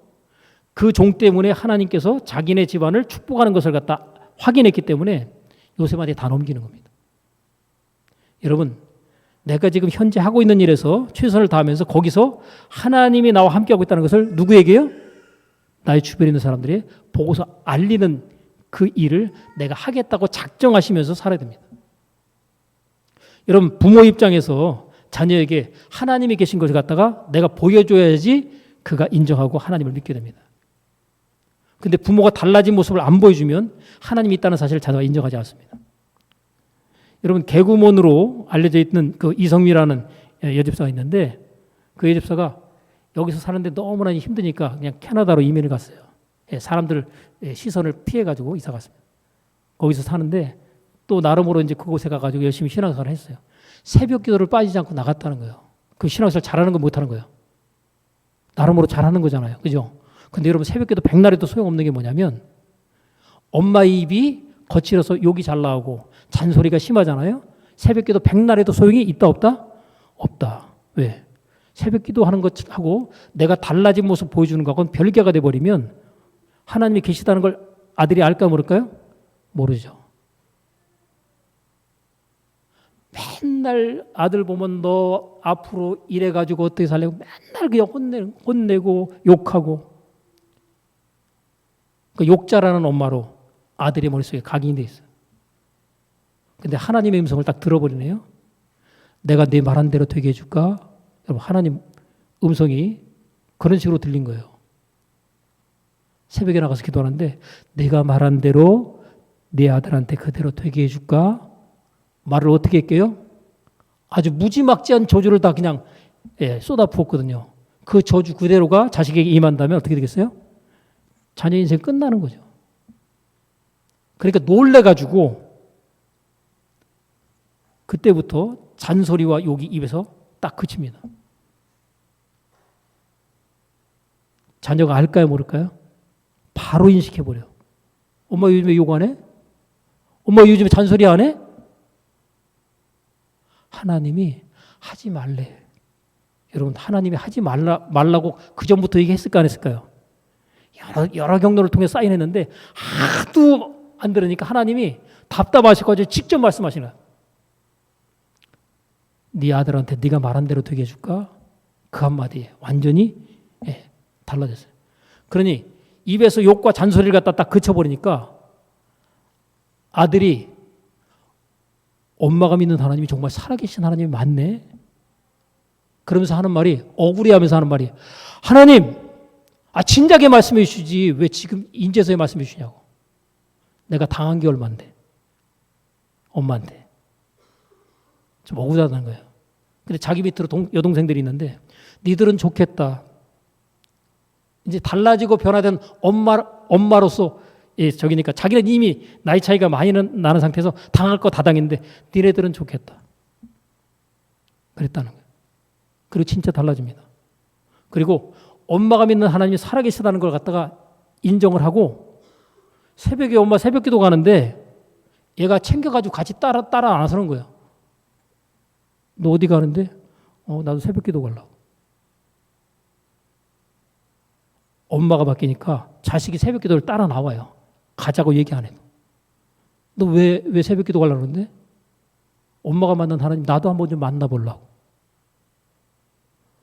그 종 때문에 하나님께서 자기네 집안을 축복하는 것을 갖다 확인했기 때문에 요셉한테 다 넘기는 겁니다. 여러분, 내가 지금 현재 하고 있는 일에서 최선을 다하면서 거기서 하나님이 나와 함께하고 있다는 것을 누구에게요? 나의 주변에 있는 사람들이 보고서 알리는 그 일을 내가 하겠다고 작정하시면서 살아야 됩니다. 여러분, 부모 입장에서 자녀에게 하나님이 계신 것을 갖다가 내가 보여줘야지 그가 인정하고 하나님을 믿게 됩니다. 근데 부모가 달라진 모습을 안 보여주면 하나님이 있다는 사실을 자녀가 인정하지 않습니다. 여러분 개구먼으로 알려져 있는 그 이성미라는 여집사가 있는데 그 여집사가 여기서 사는데 너무나 힘드니까 그냥 캐나다로 이민을 갔어요. 사람들 시선을 피해가지고 이사 갔습니다. 거기서 사는데 또 나름으로 이제 그곳에 가가지고 열심히 신앙생활을 했어요. 새벽 기도를 빠지지 않고 나갔다는 거예요. 그 신앙생활 잘하는 거 못하는 거예요. 나름으로 잘하는 거잖아요. 그죠? 근데 여러분 새벽기도 백날 해도 소용없는 게 뭐냐면 엄마 입이 거칠어서 욕이 잘 나오고 잔소리가 심하잖아요. 새벽기도 백날 해도 소용이 있다 없다? 없다. 왜? 새벽기도 하는 것하고 내가 달라진 모습 보여주는 것하고는 별개가 돼버리면 하나님이 계시다는 걸 아들이 알까 모를까요? 모르죠. 맨날 아들 보면 너 앞으로 이래가지고 어떻게 살려고 맨날 그냥 혼내고 욕하고 그 욕자라는 엄마로 아들의 머릿속에 각인이 돼 있어요. 근데 하나님의 음성을 딱 들어버리네요. 내가 네 말한 대로 되게 해줄까? 여러분 하나님 음성이 그런 식으로 들린 거예요. 새벽에 나가서 기도하는데 내가 말한 대로 네 아들한테 그대로 되게 해줄까? 말을 어떻게 할게요? 아주 무지막지한 저주를 다 그냥 쏟아부었거든요. 그 저주 그대로가 자식에게 임한다면 어떻게 되겠어요? 자녀 인생 끝나는 거죠. 그러니까 놀래가지고 그때부터 잔소리와 욕이 입에서 딱 그칩니다. 자녀가 알까요 모를까요? 바로 인식해버려요. 엄마 요즘에 욕 안 해? 엄마 요즘에 잔소리 안 해? 하나님이 하지 말래. 여러분 하나님이 하지 말라고 그 전부터 얘기했을까 안 했을까요? 여러 경로를 통해 사인했는데 하도 안 들으니까 하나님이 답답하셔가지고 직접 말씀하시는 거예요. 네 아들한테 네가 말한 대로 되게 해줄까? 그 한마디에 완전히 달라졌어요. 그러니 입에서 욕과 잔소리를 갖다 딱 그쳐버리니까 아들이 엄마가 믿는 하나님이 정말 살아계신 하나님이 맞네. 그러면서 하는 말이 억울해하면서 하는 말이 하나님 진작에 말씀해 주시지 왜 지금 인제서야 말씀해 주시냐고. 내가 당한 게 얼만데 엄마한테 좀 억울하다는 거예요. 근데 자기 밑으로 여동생들이 있는데 니들은 좋겠다. 이제 달라지고 변화된 엄마로서 저기니까 자기는 이미 나이 차이가 많이 나는 상태에서 당할 거 다 당했는데 니네들은 좋겠다. 그랬다는 거예요. 그리고 진짜 달라집니다. 그리고 엄마가 믿는 하나님이 살아계시다는 걸 갖다가 인정을 하고 새벽에 엄마 새벽기도 가는데 얘가 챙겨가지고 같이 따라 안 나서는 거예요. 너 어디 가는데? 나도 새벽기도 가려고. 엄마가 바뀌니까 자식이 새벽기도를 따라 나와요. 가자고 얘기 안 해도. 너 왜 새벽기도 가려고 그러는데? 엄마가 만난 하나님 나도 한번 좀 만나보려고.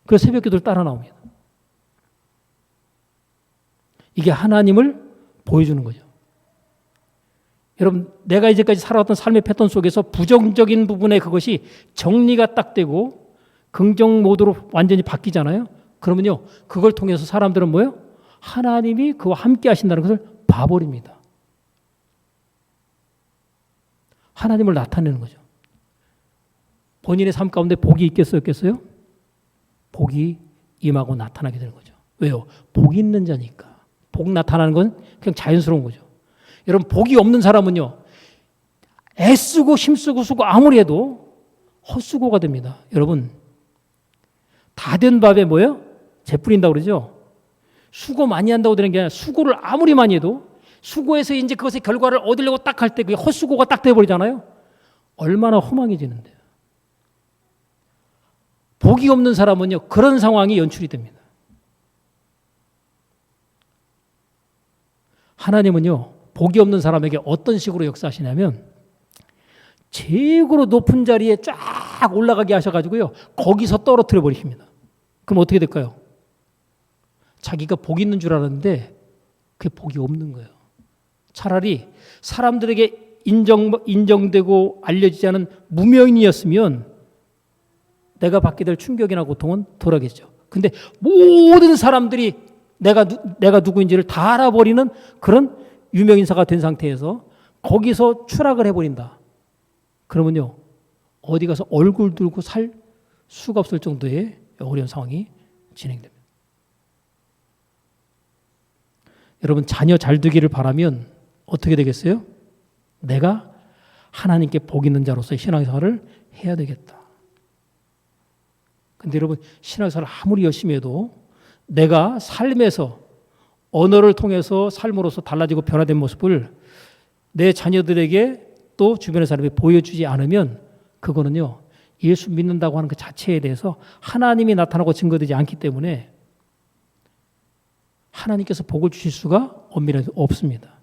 그래서 새벽기도를 따라 나옵니다. 이게 하나님을 보여주는 거죠. 여러분, 내가 이제까지 살아왔던 삶의 패턴 속에서 부정적인 부분에 그것이 정리가 딱 되고 긍정 모드로 완전히 바뀌잖아요. 그러면요, 그걸 통해서 사람들은 뭐예요? 하나님이 그와 함께 하신다는 것을 봐버립니다. 하나님을 나타내는 거죠. 본인의 삶 가운데 복이 있겠어요, 없겠어요? 복이 임하고 나타나게 되는 거죠. 왜요? 복이 있는 자니까. 복 나타나는 건 그냥 자연스러운 거죠. 여러분, 복이 없는 사람은요, 애쓰고 힘쓰고 쓰고 아무리 해도 헛수고가 됩니다. 여러분, 다 된 밥에 뭐예요? 재 뿌린다고 그러죠? 수고 많이 한다고 되는 게 아니라 수고를 아무리 많이 해도 수고해서 이제 그것의 결과를 얻으려고 딱 할 때 그게 헛수고가 딱 돼버리잖아요? 얼마나 허망해지는데요. 복이 없는 사람은요, 그런 상황이 연출이 됩니다. 하나님은요, 복이 없는 사람에게 어떤 식으로 역사하시냐면 최고로 높은 자리에 쫙 올라가게 하셔가지고요, 거기서 떨어뜨려 버리십니다. 그럼 어떻게 될까요? 자기가 복이 있는 줄 알았는데 그게 복이 없는 거예요. 차라리 사람들에게 인정되고 알려지지 않은 무명인이었으면 내가 받게 될 충격이나 고통은 덜하겠죠. 근데 모든 사람들이 내가 누구인지를 다 알아버리는 그런 유명인사가 된 상태에서 거기서 추락을 해버린다. 그러면요, 어디 가서 얼굴 들고 살 수가 없을 정도의 어려운 상황이 진행됩니다. 여러분, 자녀 잘 되기를 바라면 어떻게 되겠어요? 내가 하나님께 복 있는 자로서의 신앙생활을 해야 되겠다. 근데 여러분, 신앙생활을 아무리 열심히 해도 내가 삶에서 언어를 통해서 삶으로서 달라지고 변화된 모습을 내 자녀들에게 또 주변의 사람이 보여주지 않으면 그거는요, 예수 믿는다고 하는 그 자체에 대해서 하나님이 나타나고 증거되지 않기 때문에 하나님께서 복을 주실 수가 엄밀히 없습니다.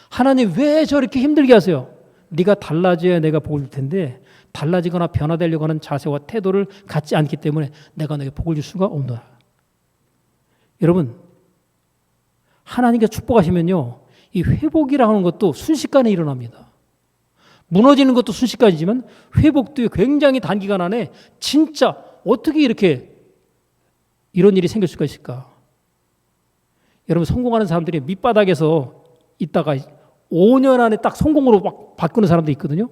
하나님 왜 저렇게 힘들게 하세요? 네가 달라져야 내가 복을 줄 텐데 달라지거나 변화되려고 하는 자세와 태도를 갖지 않기 때문에 내가 너에게 복을 줄 수가 없노라. 여러분, 하나님께서 축복하시면요, 이 회복이라고 하는 것도 순식간에 일어납니다. 무너지는 것도 순식간이지만 회복도 굉장히 단기간 안에 진짜 어떻게 이렇게 이런 일이 생길 수가 있을까? 여러분, 성공하는 사람들이 밑바닥에서 있다가 5년 안에 딱 성공으로 막 바꾸는 사람도 있거든요.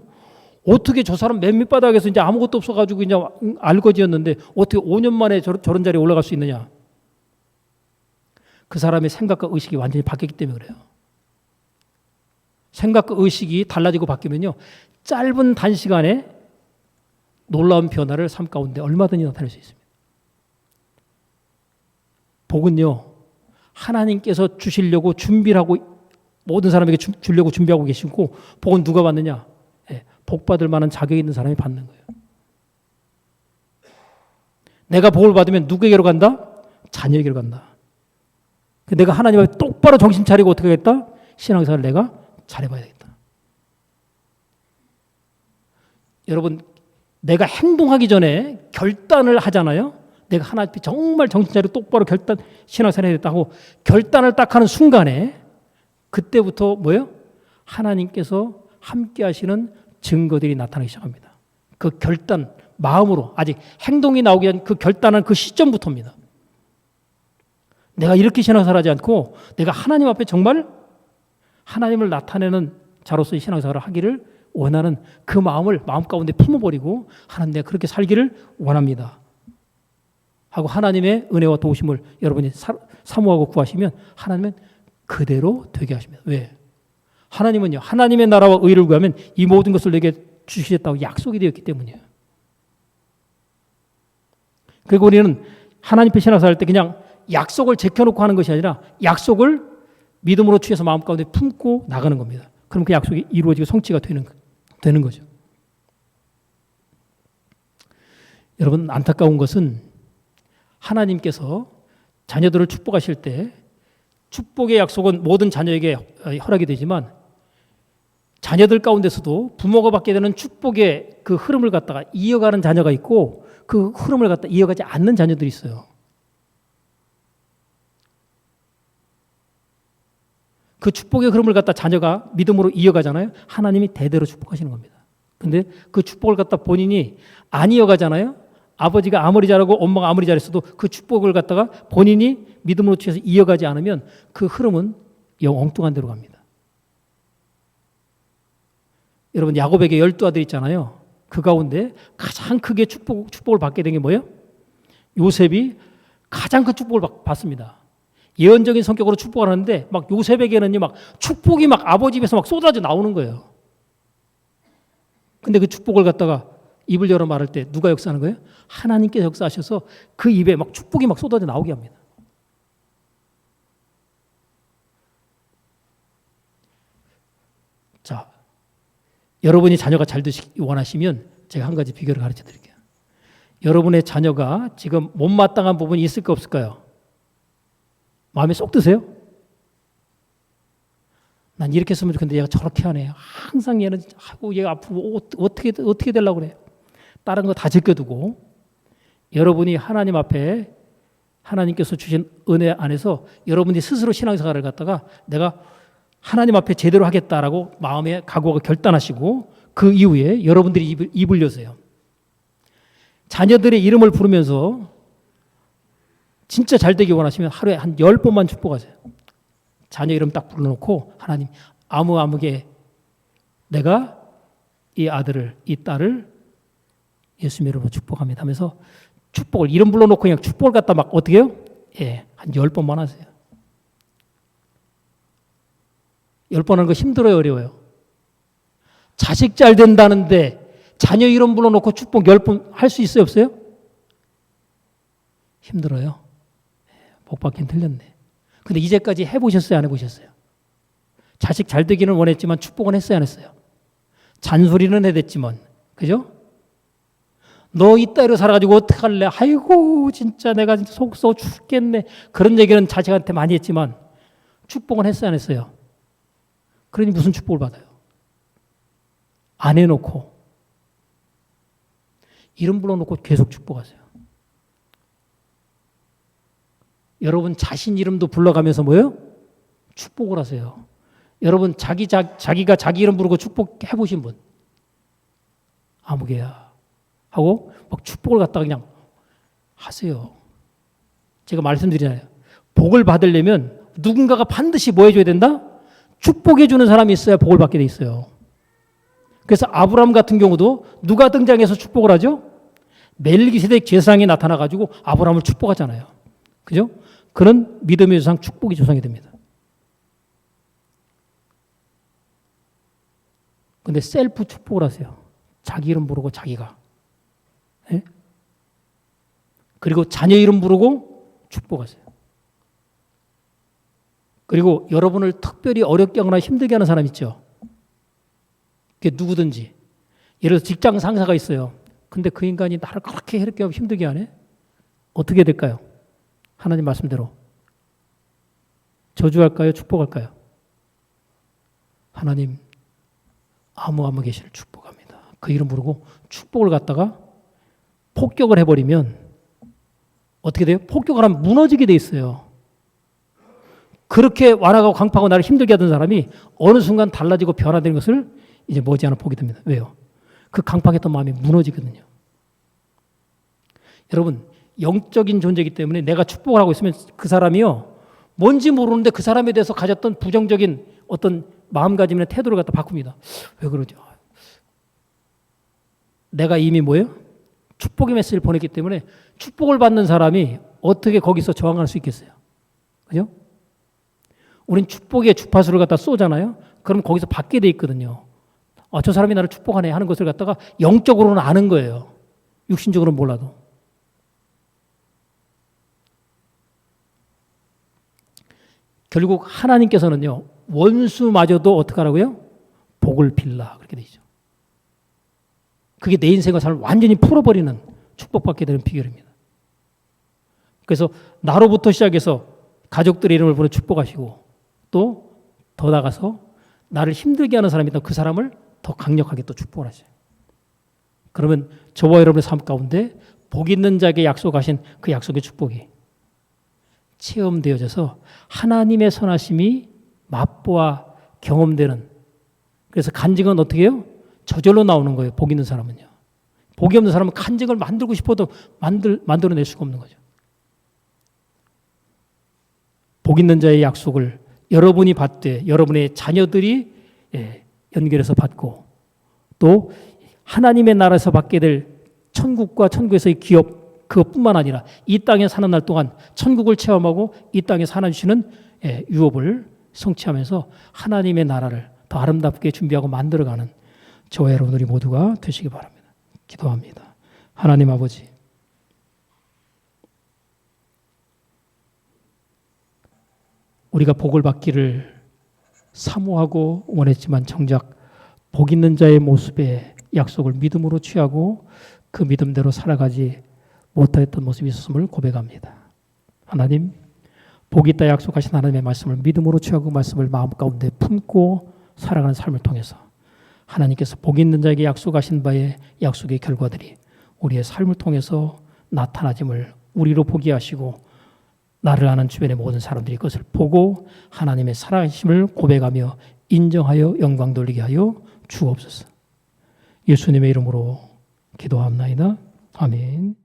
어떻게 저 사람 맨 밑바닥에서 이제 아무것도 없어가지고 이제 알거지였는데 어떻게 5년 만에 저런 자리에 올라갈 수 있느냐? 그 사람의 생각과 의식이 완전히 바뀌기 때문에 그래요. 생각과 의식이 달라지고 바뀌면요, 짧은 단시간에 놀라운 변화를 삶 가운데 얼마든지 나타낼 수 있습니다. 복은요, 하나님께서 주시려고 준비를 하고 모든 사람에게 주려고 준비하고 계시고, 복은 누가 받느냐? 복 받을 만한 자격이 있는 사람이 받는 거예요. 내가 복을 받으면 누구에게로 간다? 자녀에게로 간다. 내가 하나님 앞에 똑바로 정신 차리고 어떻게 하겠다? 신앙생활을 내가 잘해봐야 되겠다. 여러분, 내가 행동하기 전에 결단을 하잖아요. 내가 하나님 앞에 정말 정신 차리고 똑바로 신앙생활을 해야 되겠다고 결단을 딱 하는 순간에 그때부터 뭐예요? 하나님께서 함께 하시는 증거들이 나타나기 시작합니다. 그 결단, 마음으로 아직 행동이 나오기 전 그 결단한 그 시점부터입니다. 내가 이렇게 신앙생활을 하지 않고 내가 하나님 앞에 정말 하나님을 나타내는 자로서의 신앙생활을 하기를 원하는 그 마음을 마음 가운데 품어버리고 하나님 내가 그렇게 살기를 원합니다 하고 하나님의 은혜와 도우심을 여러분이 사모하고 구하시면 하나님은 그대로 되게 하십니다. 왜? 하나님은요, 하나님의 나라와 의를 구하면 이 모든 것을 내게 주시겠다고 약속이 되었기 때문이에요. 그리고 우리는 하나님 앞에 신앙생활 할 때 그냥 약속을 제껴놓고 하는 것이 아니라 약속을 믿음으로 취해서 마음 가운데 품고 나가는 겁니다. 그럼 그 약속이 이루어지고 성취가 되는 거죠. 여러분, 안타까운 것은 하나님께서 자녀들을 축복하실 때 축복의 약속은 모든 자녀에게 허락이 되지만 자녀들 가운데서도 부모가 받게 되는 축복의 그 흐름을 갖다가 이어가는 자녀가 있고 그 흐름을 갖다 이어가지 않는 자녀들이 있어요. 그 축복의 흐름을 갖다 자녀가 믿음으로 이어가잖아요. 하나님이 대대로 축복하시는 겁니다. 근데 그 축복을 갖다 본인이 안 이어가잖아요. 아버지가 아무리 잘하고 엄마가 아무리 잘했어도 그 축복을 갖다가 본인이 믿음으로 취해서 이어가지 않으면 그 흐름은 영 엉뚱한 데로 갑니다. 여러분, 야곱에게 12아들 있잖아요. 그 가운데 가장 크게 축복을 받게 된 게 뭐예요? 요셉이 가장 큰 축복을 받습니다. 예언적인 성격으로 축복을 하는데 막 요셉에게는요, 막 축복이 막 아버지 입에서 막 쏟아져 나오는 거예요. 근데 그 축복을 갖다가 입을 열어 말할 때 누가 역사하는 거예요? 하나님께서 역사하셔서 그 입에 막 축복이 막 쏟아져 나오게 합니다. 자, 여러분이 자녀가 잘 되시기 원하시면 제가 한 가지 비결을 가르쳐 드릴게요. 여러분의 자녀가 지금 못마땅한 부분이 있을까 없을까요? 마음에 쏙 드세요? 난 이렇게 했으면 좋겠는데 얘가 저렇게 하네. 항상 얘는 하고 얘가 앞으로 어떻게 되려고 그래. 다른 거 다 제껴두고 여러분이 하나님 앞에 하나님께서 주신 은혜 안에서 여러분이 스스로 신앙생활을 갖다가 내가 하나님 앞에 제대로 하겠다라고 마음에 각오하고 결단하시고 그 이후에 여러분들이 입을 여세요. 자녀들의 이름을 부르면서 진짜 잘 되기 원하시면 하루에 한 10번만 축복하세요. 자녀 이름 딱 불러놓고 하나님 아무개 내가 이 아들을 이 딸을 예수님 이름으로 축복합니다 하면서 축복을 이름 불러놓고 그냥 축복을 갖다 막 어떻게 해요? 예, 한 10번만 하세요. 10번 하는 거 힘들어요, 어려워요? 자식 잘 된다는데 자녀 이름 불러놓고 축복 10번 할 수 있어요, 없어요? 힘들어요. 복 받긴 틀렸네. 근데 이제까지 해보셨어요, 안 해보셨어요? 자식 잘 되기는 원했지만 축복은 했어요, 안 했어요? 잔소리는 해댔지만, 그죠? 너 이따위로 살아가지고 어떡할래? 아이고 진짜 내가 진짜 속 썩어 죽겠네. 그런 얘기는 자식한테 많이 했지만 축복은 했어요, 안 했어요? 그러니 무슨 축복을 받아요? 안 해놓고 이름 불러놓고 계속 축복하세요. 여러분 자신 이름도 불러가면서 뭐예요? 축복을 하세요. 여러분 자기가 자기 이름 부르고 축복해 보신 분? 아무개야 하고 막 축복을 갖다가 그냥 하세요. 제가 말씀드리잖아요. 복을 받으려면 누군가가 반드시 뭐 해줘야 된다? 축복해 주는 사람이 있어야 복을 받게 돼 있어요. 그래서 아브라함 같은 경우도 누가 등장해서 축복을 하죠? 멜기세덱 제사장이 나타나가지고 아브라함을 축복하잖아요. 그죠? 그런 믿음의 조상, 축복의 조상이 됩니다. 근데 셀프 축복을 하세요. 자기 이름 부르고 자기가. 예? 그리고 자녀 이름 부르고 축복하세요. 그리고 여러분을 특별히 어렵게 하거나 힘들게 하는 사람 있죠? 그게 누구든지. 예를 들어서 직장 상사가 있어요. 근데 그 인간이 나를 그렇게 이렇게 힘들게 하네? 어떻게 될까요? 하나님 말씀대로. 저주할까요? 축복할까요? 하나님 아무 계시를 축복합니다. 그 이름 부르고 축복을 갖다가 폭격을 해버리면 어떻게 돼요? 폭격을 하면 무너지게 돼 있어요. 그렇게 완악하고 강팍하고 나를 힘들게 하던 사람이 어느 순간 달라지고 변화되는 것을 이제 머지않아 보게 됩니다. 왜요? 그 강팍했던 마음이 무너지거든요. 여러분, 영적인 존재이기 때문에 내가 축복을 하고 있으면 그 사람이요, 뭔지 모르는데 그 사람에 대해서 가졌던 부정적인 어떤 마음가짐이나 태도를 갖다 바꿉니다. 왜 그러죠? 내가 이미 뭐예요? 축복의 메시지를 보냈기 때문에 축복을 받는 사람이 어떻게 거기서 저항할 수 있겠어요? 그죠? 우린 축복의 주파수를 갖다 쏘잖아요. 그럼 거기서 받게 돼 있거든요. 저 사람이 나를 축복하네 하는 것을 갖다가 영적으로는 아는 거예요. 육신적으로는 몰라도. 결국 하나님께서는요, 원수마저도 어떻게 하라고요? 복을 빌라. 그렇게 되죠. 그게 내 인생과 삶을 완전히 풀어버리는 축복받게 되는 비결입니다. 그래서 나로부터 시작해서 가족들의 이름을 부르 축복하시고 또 더 나가서 나를 힘들게 하는 사람이 있다면 그 사람을 더 강력하게 또 축복을 하세요. 그러면 저와 여러분의 삶 가운데 복 있는 자에게 약속하신 그 약속의 축복이 체험되어져서 하나님의 선하심이 맛보아 경험되는, 그래서 간증은 어떻게 해요? 저절로 나오는 거예요. 복 있는 사람은요. 복이 없는 사람은 간증을 만들고 싶어도 만들어낼 수가 없는 거죠. 복 있는 자의 약속을 여러분이 받되 여러분의 자녀들이 연결해서 받고 또 하나님의 나라에서 받게 될 천국과 천국에서의 기업, 그것뿐만 아니라 이 땅에 사는 날 동안 천국을 체험하고 이 땅에서 하나 주시는 유업을 성취하면서 하나님의 나라를 더 아름답게 준비하고 만들어가는 저와 여러분들이 모두가 되시기 바랍니다. 기도합니다. 하나님 아버지, 우리가 복을 받기를 사모하고 원했지만 정작 복 있는 자의 모습에 약속을 믿음으로 취하고 그 믿음대로 살아가지 못하였던 모습이 있었음을 고백합니다. 하나님, 복이 있다 약속하신 하나님의 말씀을 믿음으로 취하고 말씀을 마음 가운데 품고 살아가는 삶을 통해서 하나님께서 복 있는 자에게 약속하신 바의 약속의 결과들이 우리의 삶을 통해서 나타나짐을 우리로 보게 하시고 나를 아는 주변의 모든 사람들이 그것을 보고 하나님의 살아계심을 고백하며 인정하여 영광 돌리게 하여 주옵소서. 예수님의 이름으로 기도합나이다. 아멘.